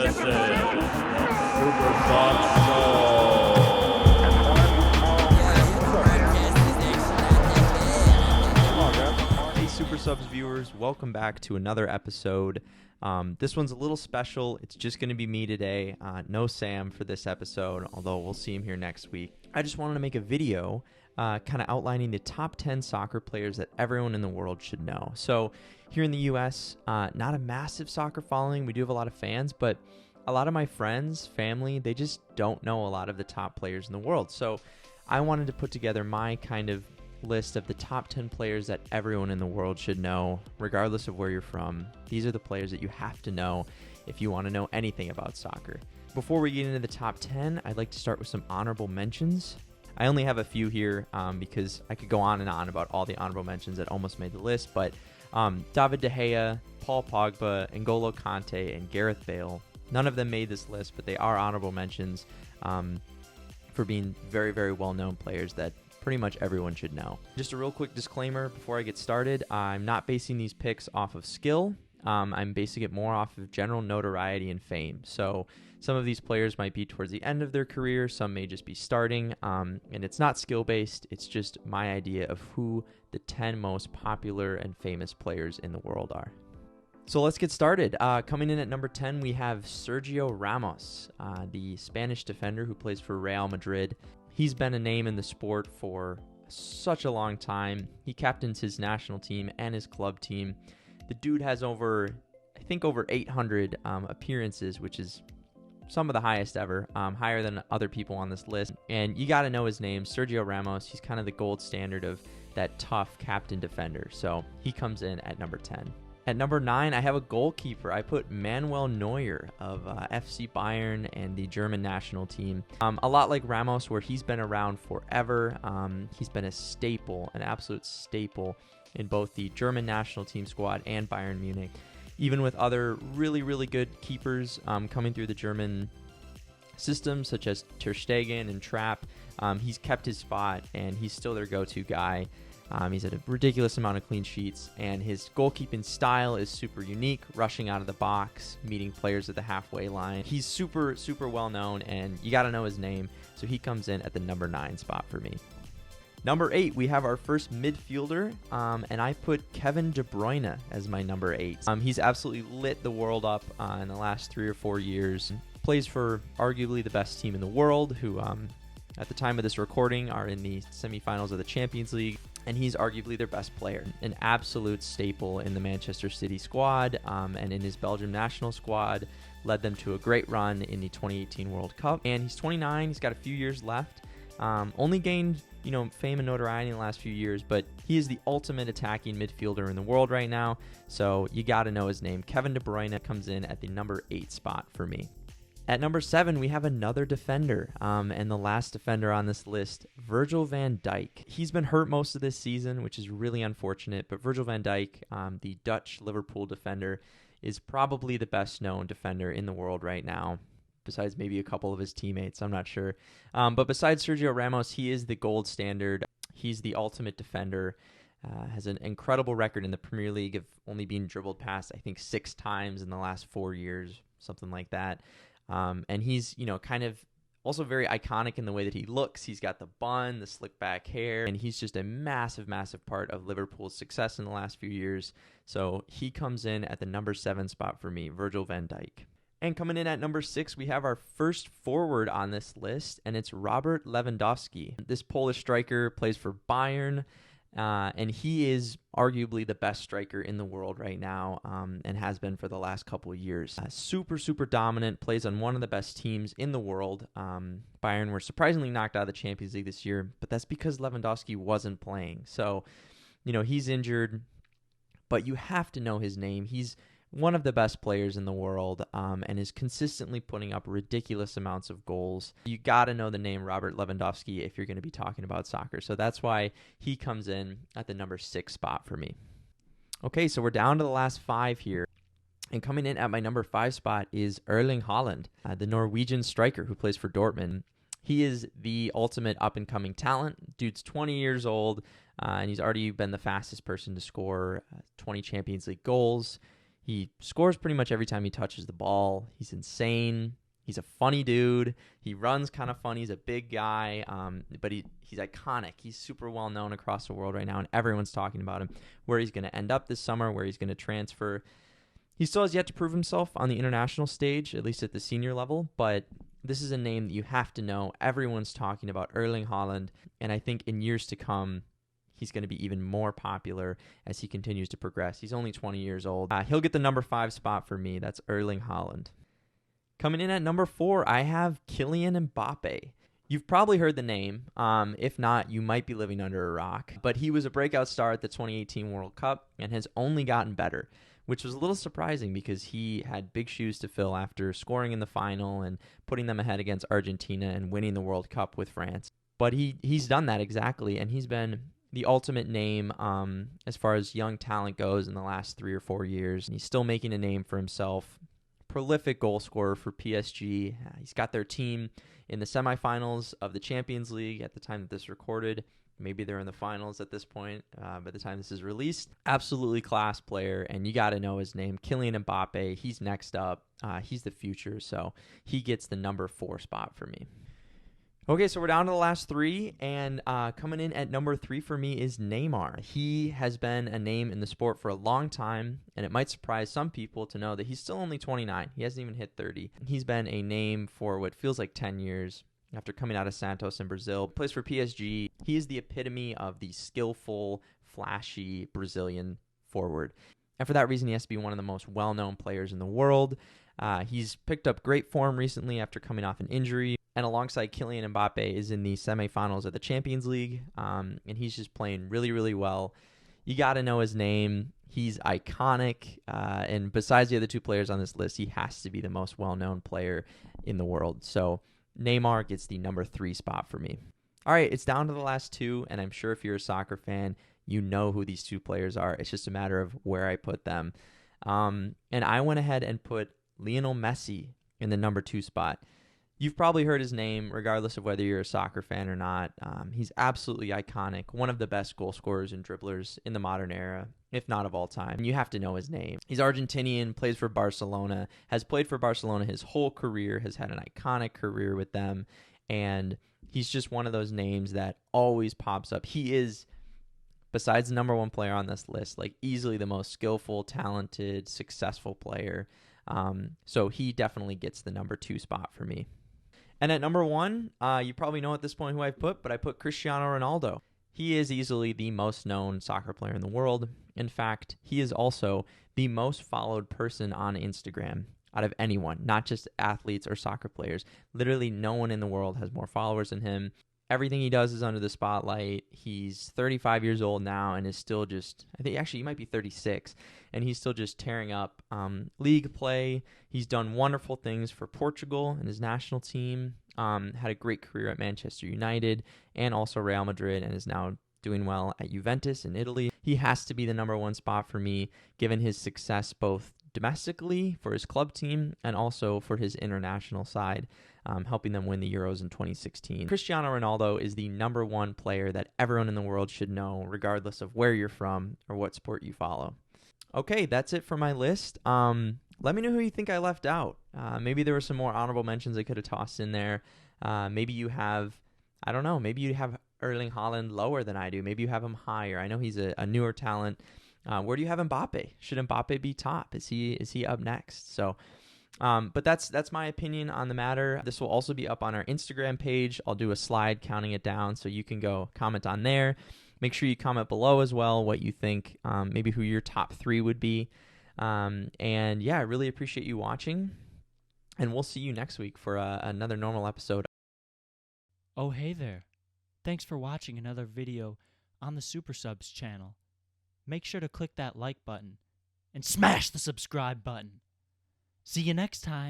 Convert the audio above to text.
This is Supersubs. Hey Supersubs viewers, welcome back to another episode. This one's a little special. It's just going to be me today. No Sam for this episode, although we'll see him here next week. I just wanted to make a video kind of outlining the top 10 soccer players that everyone in the world should know. So here in the US, not a massive soccer following. We do have a lot of fans, but a lot of my friends, family, they just don't know a lot of the top players in the world. So I wanted to put together my kind of list of the top 10 players that everyone in the world should know, regardless of where you're from. These are the players that you have to know if you want to know anything about soccer. Before we get into the top 10, I'd like to start with some honorable mentions. I only have a few here because I could go on and on about all the honorable mentions that almost made the list, but David De Gea, Paul Pogba, N'Golo Kante, and Gareth Bale, none of them made this list, but they are honorable mentions for being very, very well-known players that pretty much everyone should know. Just a real quick disclaimer before I get started. I'm not basing these picks off of skill. I'm basing it more off of general notoriety and fame. So some of these players might be towards the end of their career. Some may just be starting. And it's not skill-based. It's just my idea of who the 10 most popular and famous players in the world are. So let's get started. Coming in at number 10, we have Sergio Ramos, the Spanish defender who plays for Real Madrid. He's been a name in the sport for such a long time. He captains his national team and his club team. The dude has over 800 appearances, which is some of the highest ever, higher than other people on this list. And you got to know his name, Sergio Ramos. He's kind of the gold standard of that tough captain defender. So he comes in at number 10. At number 9, I have a goalkeeper. I put Manuel Neuer of FC Bayern and the German national team. A lot like Ramos, where he's been around forever. He's been a staple, an absolute staple in both the German national team squad and Bayern Munich. Even with other really, really good keepers coming through the German system, such as Ter Stegen and Trapp, he's kept his spot, and he's still their go-to guy. He's had a ridiculous amount of clean sheets, and his goalkeeping style is super unique, rushing out of the box, meeting players at the halfway line. He's super, super well known, and you got to know his name, so he comes in at the number 9 spot for me. Number 8, we have our first midfielder, and I put Kevin De Bruyne as my number 8. He's absolutely lit the world up in the last 3 or 4 years. Plays for arguably the best team in the world, who at the time of this recording are in the semifinals of the Champions League. And he's arguably their best player, an absolute staple in the Manchester City squad and in his Belgium national squad, led them to a great run in the 2018 World Cup. And he's 29, he's got a few years left, only gained fame and notoriety in the last few years, but he is the ultimate attacking midfielder in the world right now, so you got to know his name. Kevin De Bruyne comes in at the number 8 spot for me. At number 7, we have another defender, and the last defender on this list, Virgil Van Dijk. He's been hurt most of this season, which is really unfortunate, but Virgil Van Dijk, the Dutch Liverpool defender, is probably the best known defender in the world right now, besides maybe a couple of his teammates, I'm not sure. But besides Sergio Ramos, he is the gold standard. He's the ultimate defender. Has an incredible record in the Premier League of only being dribbled past, I think, 6 times in the last 4 years, something like that. And he's, kind of also very iconic in the way that he looks. He's got the bun, the slick back hair, and he's just a massive, massive part of Liverpool's success in the last few years. So he comes in at the number 7 spot for me, Virgil van Dijk. And coming in at number 6, we have our first forward on this list, and it's Robert Lewandowski. This Polish striker plays for Bayern. And he is arguably the best striker in the world right now, and has been for the last couple of years. Super, super dominant, plays on one of the best teams in the world. Bayern were surprisingly knocked out of the Champions League this year, but that's because Lewandowski wasn't playing. So, he's injured, but you have to know his name. He's one of the best players in the world, and is consistently putting up ridiculous amounts of goals. You got to know the name Robert Lewandowski if you're going to be talking about soccer. So that's why he comes in at the number 6 spot for me. Okay, so we're down to the last 5 here. And coming in at my number 5 spot is Erling Haaland, the Norwegian striker who plays for Dortmund. He is the ultimate up-and-coming talent. Dude's 20 years old, and he's already been the fastest person to score 20 Champions League goals. He scores pretty much every time he touches the ball. He's insane. He's a funny dude. He runs kind of funny. He's a big guy, but he's iconic. He's super well known across the world right now, and everyone's talking about him, where he's going to end up this summer, where he's going to transfer. He still has yet to prove himself on the international stage, at least at the senior level, but this is a name that you have to know. Everyone's talking about Erling Haaland, and I think in years to come, he's going to be even more popular as he continues to progress. He's only 20 years old. He'll get the number 5 spot for me. That's Erling Haaland. Coming in at number 4, I have Kylian Mbappe. You've probably heard the name. If not, you might be living under a rock. But he was a breakout star at the 2018 World Cup and has only gotten better, which was a little surprising because he had big shoes to fill after scoring in the final and putting them ahead against Argentina and winning the World Cup with France. But he's done that exactly, and he's been the ultimate name as far as young talent goes in the last 3 or 4 years. And he's still making a name for himself. Prolific goal scorer for PSG. He's got their team in the semifinals of the Champions League at the time that this recorded. Maybe they're in the finals at this point by the time this is released. Absolutely class player, and you got to know his name. Kylian Mbappe, he's next up. He's the future, so he gets the number 4 spot for me. Okay, so we're down to the last 3, and coming in at number 3 for me is Neymar. He has been a name in the sport for a long time, and it might surprise some people to know that he's still only 29. He hasn't even hit 30. He's been a name for what feels like 10 years after coming out of Santos in Brazil. Plays for PSG. He is the epitome of the skillful, flashy Brazilian forward. And for that reason, he has to be one of the most well-known players in the world. He's picked up great form recently after coming off an injury. And alongside Kylian Mbappe is in the semifinals of the Champions League. And he's just playing really, really well. You got to know his name. He's iconic. And besides the other 2 players on this list, he has to be the most well-known player in the world. So Neymar gets the number 3 spot for me. All right, it's down to the last 2. And I'm sure if you're a soccer fan, you know who these 2 players are. It's just a matter of where I put them. And I went ahead and put Lionel Messi in the number 2 spot. You've probably heard his name, regardless of whether you're a soccer fan or not. He's absolutely iconic, one of the best goal scorers and dribblers in the modern era, if not of all time. And you have to know his name. He's Argentinian, plays for Barcelona, has played for Barcelona his whole career, has had an iconic career with them, and he's just one of those names that always pops up. He is, besides the number 1 player on this list, like easily the most skillful, talented, successful player. So he definitely gets the number 2 spot for me. And at number 1, you probably know at this point who I've put, but I put Cristiano Ronaldo. He is easily the most known soccer player in the world. In fact, he is also the most followed person on Instagram out of anyone, not just athletes or soccer players. Literally no one in the world has more followers than him. Everything he does is under the spotlight. He's 35 years old now and is still just, I think actually he might be 36, and he's still just tearing up league play. He's done wonderful things for Portugal and his national team, had a great career at Manchester United and also Real Madrid, and is now doing well at Juventus in Italy. He has to be the number 1 spot for me, given his success both domestically for his club team and also for his international side, helping them win the Euros in 2016. Cristiano Ronaldo is the number 1 player that everyone in the world should know, regardless of where you're from or what sport you follow. Okay, that's it for my list. Let me know who you think I left out. Maybe there were some more honorable mentions I could have tossed in there. Maybe you have, I don't know, maybe you have Erling Haaland lower than I do. Maybe you have him higher. I know he's a newer talent. Where do you have Mbappe? Should Mbappe be top? Is he up next? So, but that's my opinion on the matter. This will also be up on our Instagram page. I'll do a slide counting it down so you can go comment on there. Make sure you comment below as well what you think, maybe who your top 3 would be. And yeah, I really appreciate you watching, and we'll see you next week for another normal episode. Oh, hey there. Thanks for watching another video on the Supersubs channel. Make sure to click that like button and smash the subscribe button. See you next time.